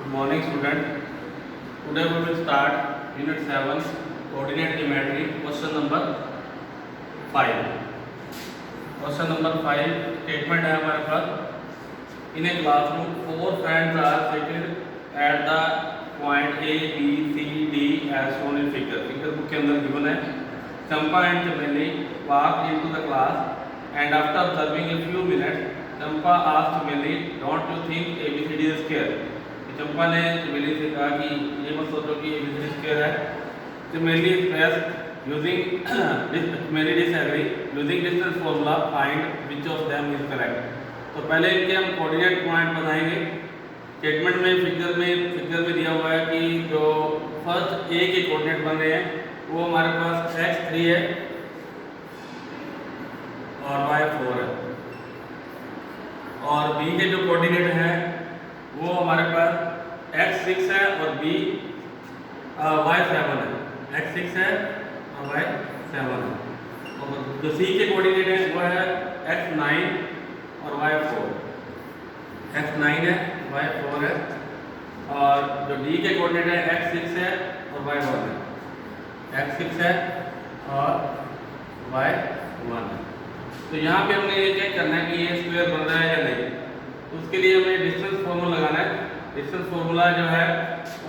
Good morning, student. Today we will start Unit 7, Coordinate Geometry, question number 5. Question number 5 statement है हमारे पास. In a classroom, 4 friends are seated at the point A, B, C, D as shown in figure. Figure book के अंदर given है. Champa and Chameli walked into the class and after observing a few minutes, Champa asked Chameli, "Don't you think ABCD is square?" चंपा ने चमेली से कहा कि ये मत सोचो कि ABCD स्क्वायर है. चमेली expressed using चमेली disagree using distance formula find which of them is correct. तो पहले इनके हम कोऑर्डिनेट पॉइंट बनाएंगे. स्टेटमेंट में फिगर में दिया हुआ है कि जो फर्स्ट ए के कोऑर्डिनेट बन रहे हैं वो हमारे पास x3 है और y4 है, और बी के जो कोऑर्डिनेट है वो हमारे पास x6 है और b y7 है. x6 है और y7 है. और जो c के कोऑर्डिनेट है वो है x9 और y4. x9 है y4 है, और जो d के कोऑर्डिनेट है x6 है और y1 है. x6 है और y1 है. तो यहाँ पे हमने ये चेक करना है कि ये स्क्वायर बन रहा है या नहीं. उसके लिए हमें डिस्टेंस फॉर्मूला लगाना है. डिस्टेंस फॉर्मूला जो है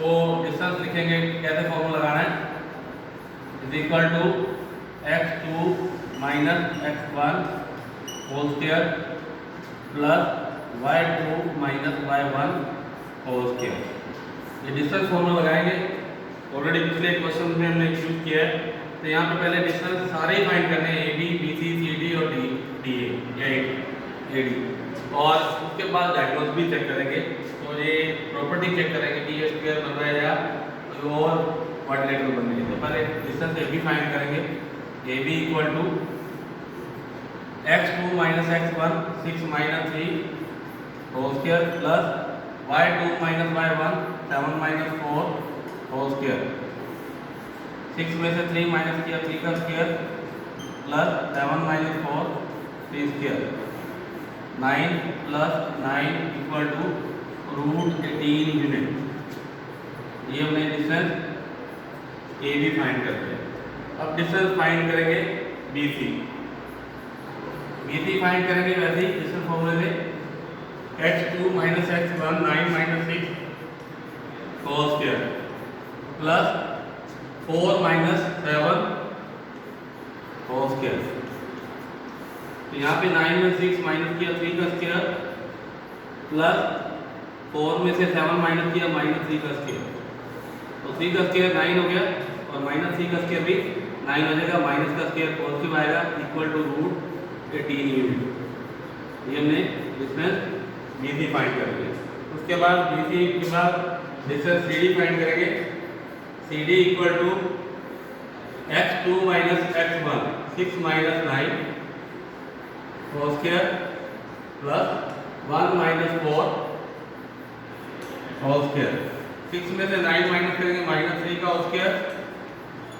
वो डिस्टेंस लिखेंगे. कैसे फॉर्मूला लगाना है? Is equal to x2 minus x1 whole square plus y2 minus y1 whole square. ये डिस्टेंस फॉर्मूला लगाएंगे. ऑलरेडी पिछले क्वेश्चन में हमने यूज किया है. तो यहाँ पे पहले डिस्टेंस सारे ही फाइंड करने हैं, AB, BC, CD और DA या AD, और उसके बाद डायगोनल्स भी चेक करेंगे. तो ये प्रॉपर्टी चेक करेंगे कि ये स्क्वायर बन रहा है या कोई और क्वाड्रिलेटरल बन रही है. तो पहले डिस्टेंस AB फाइंड करेंगे. AB equal to x2 minus x1 6 minus 3 whole square plus y2 minus y1 7 minus 4 whole square. 6 में से 3 माइनस किया 3 का square plus 7 minus 4 3 square. 9 plus 9 equal to root 18 unit. ये हमने डिस्टेंस ए बी फाइंड करते हैं. अब डिस्टेंस फाइंड करेंगे BC. BC फाइंड करेंगे वैसे ही डिस्टेंस फॉर्मूले में x2 minus x1 9 minus 6 whole square plus 4 minus 7 whole square. तो यहाँ पे 9 में 6 माइनस किया 3 का स्क्वायर प्लस 4 में से 7 माइनस किया माइनस 3 का स्क्वायर. तो 3 का स्क्वायर 9 हो गया और माइनस 3 का स्क्वायर भी 9 हो जाएगा. माइनस का स्क्वायर पॉजिटिव आएगा इक्वल टू रूट 18 यूनिट. ये हमने डिस्टेंस BC फाइंड कर लिया. उसके बाद BC के बाद डिस्टेंस CD फाइंड करेंगे. CD equal to x2 minus x1 6 minus 9 whole square plus 1 minus 4 whole square. 6 में से 9 माइनस करेंगे माइनस 3 का होल स्क्वायर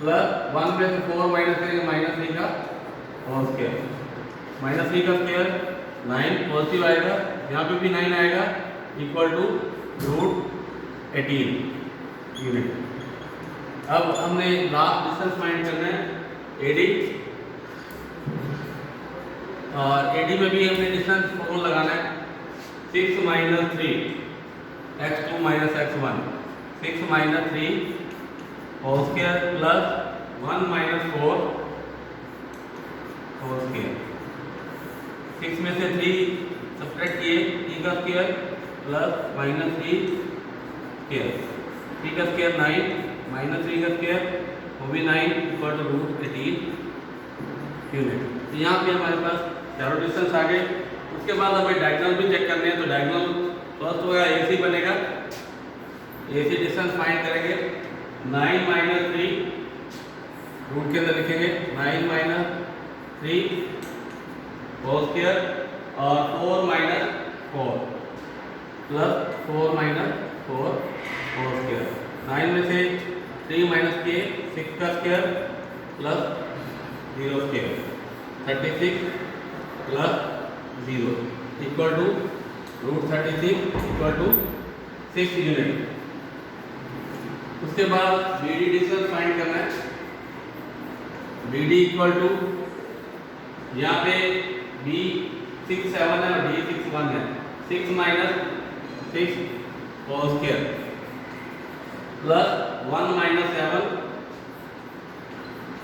प्लस 1 में से 4 माइनस करेंगे माइनस 3 का होल स्क्वायर. माइनस 3 का स्क्वायर 9 पॉजिटिव आएगा, यहाँ पे भी 9 आएगा इक्वल टू रूट 18 यूनिट. अब हमने लास्ट डिस्टेंस फाइंड करना है AD, और AD में भी हमने डिस्टेंस फॉर्मूला लगाना है. 6 minus 3 x2 minus x1 6 minus 3 whole square plus 1 minus 4 whole square. 6 में से 3 सब्ट्रैक्ट किए 3 का स्क्वायर प्लस माइनस 3 स्क्वायर. 3 का स्क्वायर 9 माइनस 3 का स्क्वायर वो भी 9 इक्वल टू रूट 18 यूनिट. तो यहाँ पे हमारे पास चारों डिस्टेंस आ गए. उसके बाद हमें डायगोनल भी चेक करने हैं. तो डायगोनल फर्स्ट होगा AC बनेगा. AC डिस्टेंस फाइंड करेंगे. 9 माइनस 3 रूट के अंदर लिखेंगे 9 माइनस 3 होल स्क्वायर और 4 minus 4 plus 4 minus 4 whole square. 9 में से 3 माइनस किए 6 का square plus 0 square 36 plus 0 equal to root 36 equal to 6 unit. उसके बाद BD डिस्टेंस फाइंड करना है। BD इक्वल टू, यहाँ पे B 6 7 है और D 6 1 है, 6 minus 6 whole square plus 1 minus 7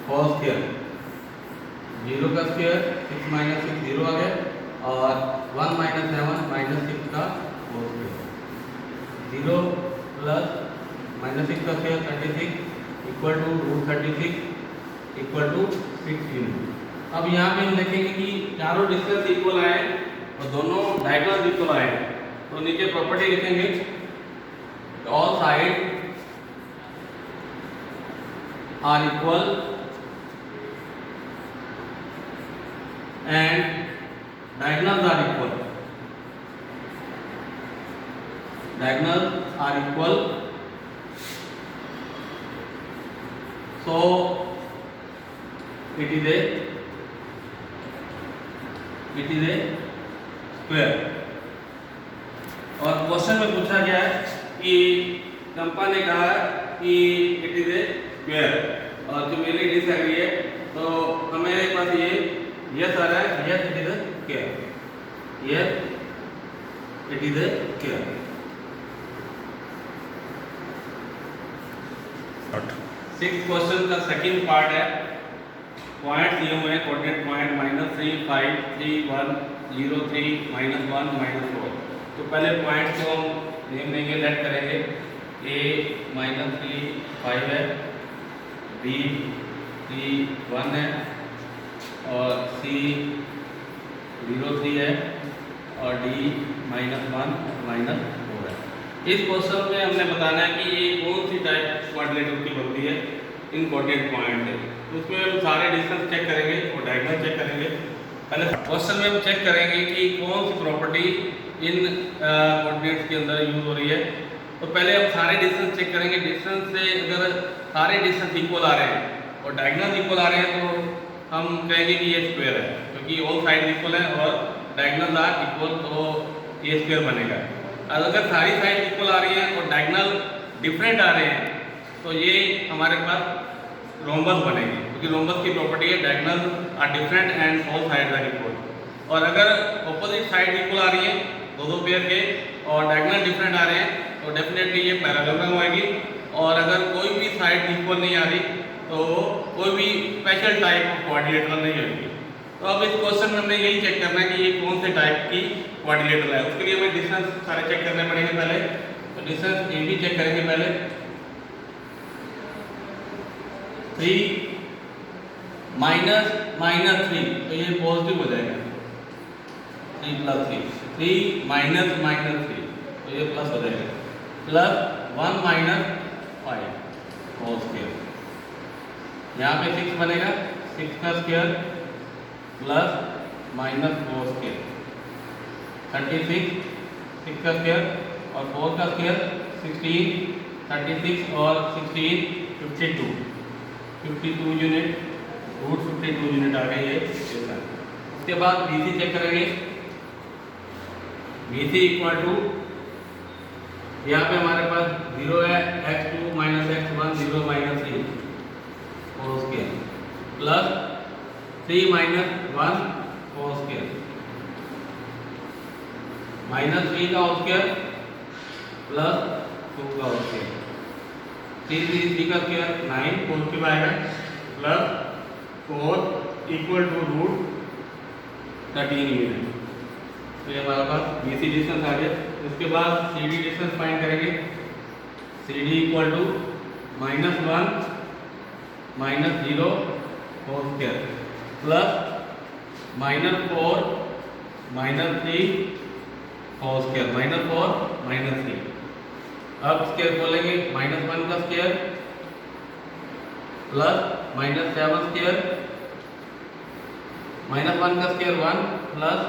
whole square, 0 का स्क्वायर, 6 माइनस 6 0 आ गया, और 1 माइनस 7 माइनस 6 का होल स्क्वायर, 0 प्लस माइनस 6 का square 36 equal to root 36 equal to 6 unit. अब यहाँ पे हम देखेंगे कि चारों डिस्टेंस इक्वल आए और दोनों डायगोनल इक्वल आए, तो नीचे प्रॉपर्टी लिखेंगे, all side are equal and diagonals are equal. Diagonals are equal. So it is a square. और क्वेश्चन में पूछा गया है कि कंपा ने कहा कि इट इज ए स्क्वायर और जो मेरी डिसएग्री है, तो हमारे पास ये यस आ रहा है, yes it is a square, yes it is a square. Six question का सेकंड पार्ट है, पॉइंट दिए हुए हैं, कोऑर्डिनेट पॉइंट -3 5 3 1 0 3 -1 -4। तो पहले पॉइंट को हम नेम देंगे, लेट करेंगे, A -3 5 है, B 3 1 है और C 0 3 है और D -1 -4 है। इस क्वेश्चन में हमने बताना है कि ये कौन सी टाइप क्वाड्रिलेटरल की बनती है इन कोऑर्डिनेट पॉइंट है। तो उसमें हम सारे डिस्टेंस चेक करेंगे और डायगोनल चेक करेंगे। पहले क्वेश्चन में हम चेक करेंगे कि कौन सी प्रॉपर्टी इन कोऑर्डिनेट्स के अंदर यूज हो रही है। तो पहले हम सारे डिस्टेंस चेक करेंगे। डिस्टेंस से अगर सारे डिस्टेंस इक्वल आ रहे हैं और डायगोनल इक्वल आ रहे हैं तो हम कहेंगे कि ये स्क्वायर है, क्योंकि ऑल साइड इक्वल है और डायगोनल आर इक्वल, तो ये स्क्वायर बनेगा। अगर सारी साइड इक्वल आ रही है और डायगोनल डिफरेंट आ रहे हैं तो ये हमारे पास रोम्बस बनेगी, क्योंकि रोम्बस की प्रॉपर्टी है diagonal are different and all side are equal. और अगर ऑपोजिट साइड इक्वल आ रही है दो पेयर के और डायगोनल डिफरेंट आ रहे हैं तो डेफिनेटली ये पैरेललोग्राम होएगी। और अगर कोई भी साइड इक्वल नहीं आ रही तो कोई भी स्पेशल टाइप ऑफ क्वाड्रिलेटरल नहीं होगी। तो अब इस क्वेश्चन में हमने यही चेक करना है कि ये कौन से टाइप की क्वाड्रिलेटरल है। उसके लिए हमें डिस्टेंस सारे चेक करने पड़ेंगे पहले। तो डिस्टेंस ए भी चेक करेंगे पहले, 3 -3 तो ये पॉजिटिव हो जाएगा, 3 + 3 3 -3 तो ये प्लस हो जाएगा, प्लस 1 - 5 होल स्क्वायर, यहाँ पे 6 बनेगा, 6 का स्क्वायर प्लस -4 स्क्वायर, 36 6 का स्क्वायर और 4 का स्क्वायर 16, 36 और 16 52 यूनिट, रूट 52 यूनिट आ गई है। उसके बाद BC चेक करेंगे। BC इक्वल टू, यहाँ पे हमारे पास 0 है, x2 - x1 0 - 3 whole square plus 3 - 1 whole square, -3 का होल स्क्वायर प्लस 2 का होल स्क्वायर, 3 का स्क्वायर 9 पॉजिटिव आएगा, plus 4 equal to root 13 unit. तो ये हमारे पास BC डिस्टेंस आ गया। उसके बाद CD डिस्टेंस फाइंड करेंगे। CD equal to -1 - 0 whole square plus -4 - 3 whole square, -4 - 3। अब स्क्वायर बोलेंगे, -1 का स्क्वायर प्लस -7 स्क्वायर, -1 का square 1 plus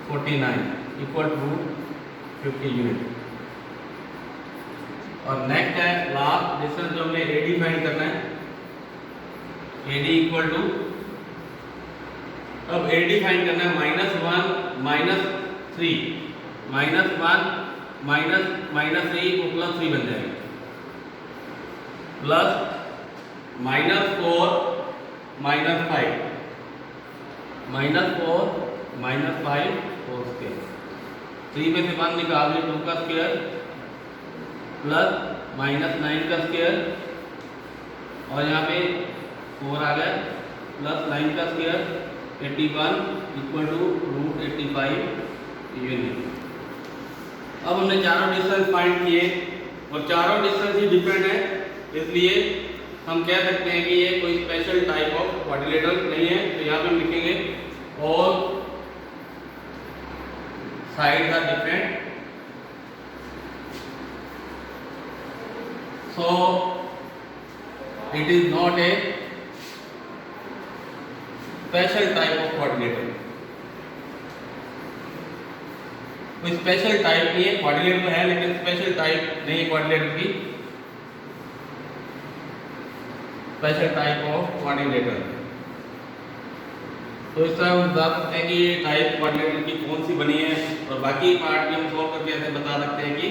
49 equal to 50 unit. और नेक्स्ट है लास्ट डिस्टेंस जो हमने AD फाइंड करना है। AD इक्वल टू, अब AD फाइंड करना है -1 - 3 -1 माइनस 3 वो प्लस 3 बन जाएगा, प्लस -4 -5, -4 -5 होल स्क्वायर, 3 में से 1 निकाल दिए 2 का स्क्वायर प्लस -9 का स्क्वायर और यहाँ पे 4 आ गया प्लस 9 का स्क्वायर 81 इक्वल टू √85 यूनिट। अब हमने चारों डिस्टेंस फाइंड किए और चारों डिस्टेंस ही डिफरेंट है, इसलिए हम कह सकते हैं कि ये कोई स्पेशल टाइप ऑफ क्वाड्रिलेटरल नहीं है। तो यहाँ पे हम लिखेंगे all sides are different, so it is not a special type of quadrilateral, कोई स्पेशल टाइप नहीं है, क्वाड्रिलेटरल है लेकिन स्पेशल टाइप नहीं है क्वाड्रिलेटरल की, स्पेशल टाइप ऑफ क्वाड्रिलेटरल। तो इस तरह हम बता सकते हैं कि ये टाइप क्वाड्रिलेटरल की कौन सी बनी है और बाकी पार्ट भी हम सॉल्व करके ऐसे बता सकते हैं कि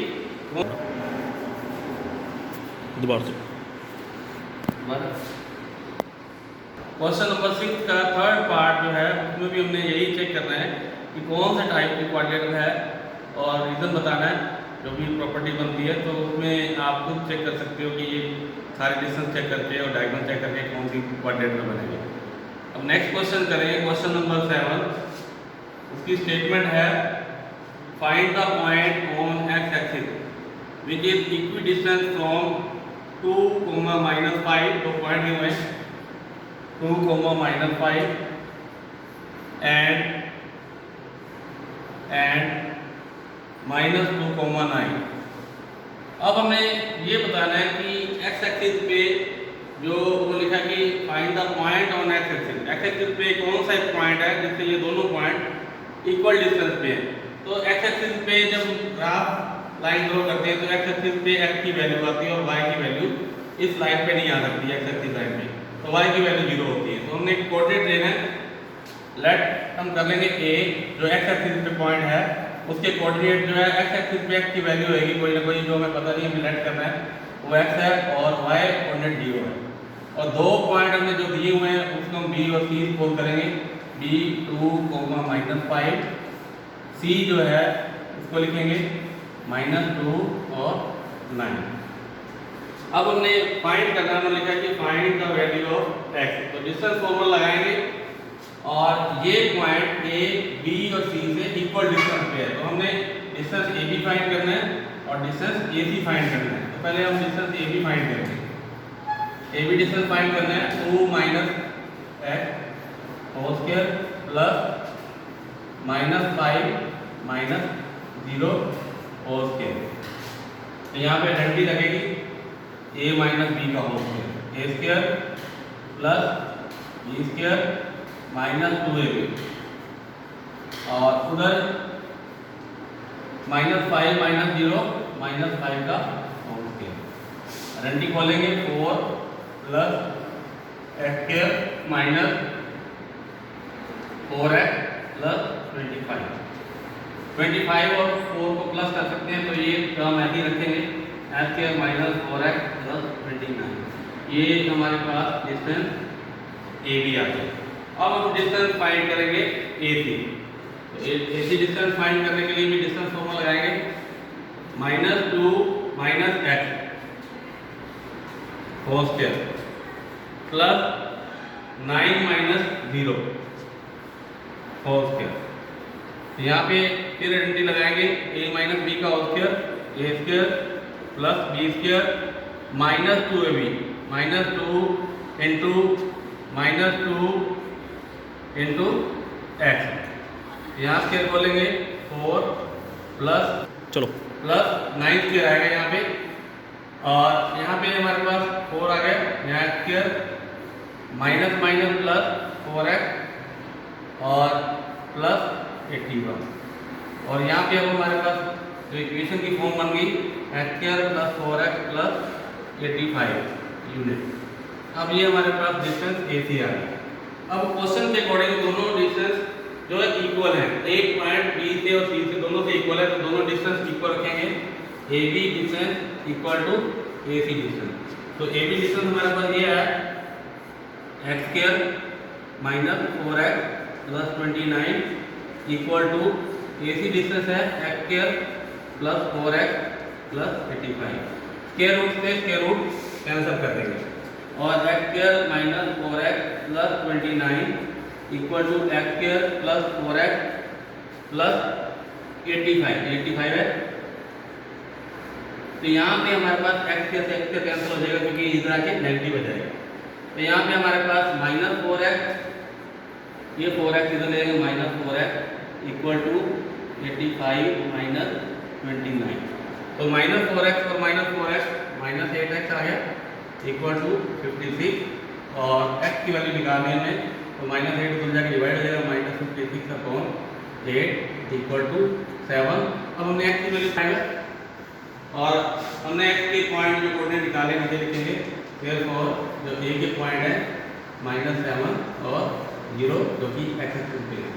दोबारा से क्वेश्चन नंबर 6 का थर्ड पार्ट जो है उसमें भी हमने यही चेक करना है कि कौन से टाइप की क्वाड्रिलेटरल है और रीज़न बताना है, जो भी प्रॉपर्टी बनती है। तो उसमें आप खुद चेक कर सकते हो कि ये सारे डिस्टेंस चेक करके और डायगोनल चेक करके कौन सी क्वाड्रिलेटरल बनेगी। अब नेक्स्ट क्वेश्चन करेंगे, क्वेश्चन नंबर 7। उसकी स्टेटमेंट है find the point on x axis which is equi distance from 2, -5, तो पॉइंट ये हुए 2, -5 एंड -2, 9। अब हमें ये बताना है कि एक्स एक्सिस पे जो वो लिखा कि find the point on x axis, x axis पे कौन सा एक पॉइंट है जिससे ये दोनों पॉइंट इक्वल डिस्टेंस पे है। तो एक्स एक्सिस पे जब ग्राफ लाइन ड्रॉ करते हैं तो एक्स एक्सिस पे एक्स की वैल्यू आती है और वाई की वैल्यू इस लाइन पे नहीं आ सकती है, एक्स एक्सिस लाइन पे, तो वाई की वैल्यू 0 होती है। तो हमने एक कोऑर्डिनेट लेना है, लेट हम कर लेंगे ए जो एक्स एक्सिस पे पॉइंट है उसके कोऑर्डिनेट जो है एक्स एक्सिस पे एक्स की वैल्यू होगी कोई ना कोई, जो हमें पता नहीं है लेट करना है, वो एक्स है और वाई कोऑर्डिनेट 0 है। और दो पॉइंट हमने जो दिए हुए हैं उसको हम बी और सी सपोज करेंगे, बी 2, -5, सी जो है उसको लिखेंगे -2 और 9। अब हमने फाइंड करना है, लिखा कि find the value of x, तो डिस्टेंस फॉर्मूला लगाएंगे और ये पॉइंट ए बी और सी से इक्वल डिस्टेंस पे है। तो हमने डिस्टेंस ए बी फाइंड करना है और डिस्टेंस ए सी फाइंड करना है। तो पहले हम डिस्टेंस ए बी फाइंड करेंगे, ए बी डिस्टेंस फाइंड करना है 2 - x whole square plus -5 - 0 whole square. तो यहाँ पे आइडेंटिटी लगेगी a - b का whole square, a square plus b square -2ab और उधर -5 - 0 -5 का होल स्क्वायर। आइडेंटिटी खोलेंगे 4 plus x square minus 4x plus 25 और 4 को प्लस कर सकते हैं, तो ये टर्म ऐसे ही रखेंगे x square minus 4x plus 29। ये हमारे पास डिस्टेंस ए बी आ गया। अब हम डिस्टेंस फाइंड करेंगे ए सी। तो ए सी डिस्टेंस फाइंड करने के लिए भी डिस्टेंस फॉर्मूला लगाएंगे -2 - x whole square plus 9 - 0 whole square. यहाँ पे फिर आइडेंटिटी लगाएंगे a - b का whole square, a square plus b square -2ab -2 into x। यहाँ स्क्वायर बोलेंगे 4 प्लस चलो प्लस 9 स्क्वायर आएगा यहाँ पे, और यहाँ पे हमारे पास 4 आ गया, यहाँ स्क्वायर माइनस प्लस 4x और प्लस 81, और यहाँ पे अब हमारे पास जो इक्वेशन की फॉर्म बन गई x square plus 4x plus 85 unit. अब ये हमारे पास डिस्टेंस AC आ गई। अब क्वेश्चन के अकॉर्डिंग दोनों डिस्टेंस जो है इक्वल है, एक पॉइंट B से और C से दोनों से इक्वल इक्वल है तो दोनों डिस्टेंस इक्वल रखेंगे। A B distance equal to A C distance. तो ए बी डिस्टेंस हमारे पास ये है x square minus 4x plus 29 equal to A C distance है x square plus 4x plus 85। Square root से स्क्वायर रूट कैंसिल कर देंगे और x square minus 4x plus 29 equal to x square plus 4x plus 85 है। तो यहाँ पे हमारे पास एक्स स्क्वायर से एक्स स्क्वायर कैंसिल हो जाएगा क्योंकि इधर आके नेगेटिव हो जाएगा। तो यहाँ पे हमारे पास माइनस 4x, ये 4x इधर ले लेंगे minus 4x equal to 85 minus 29। तो माइनस 4x और माइनस 4x माइनस 8x आ गया इक्वल टू 56 और x की वैल्यू निकालनी है हमें तो माइनस 8 उधर जाके डिवाइड हो जाएगा माइनस 56 अपॉन 8 इक्वल टू 7। अब हमने x की वैल्यू पाएगा और हमने x के पॉइंट जो कोऑर्डिनेट निकाले नीचे लिखेंगे। देयरफॉर जो a के पॉइंट है -7 और 0 जो कि x एक्सिस पे है।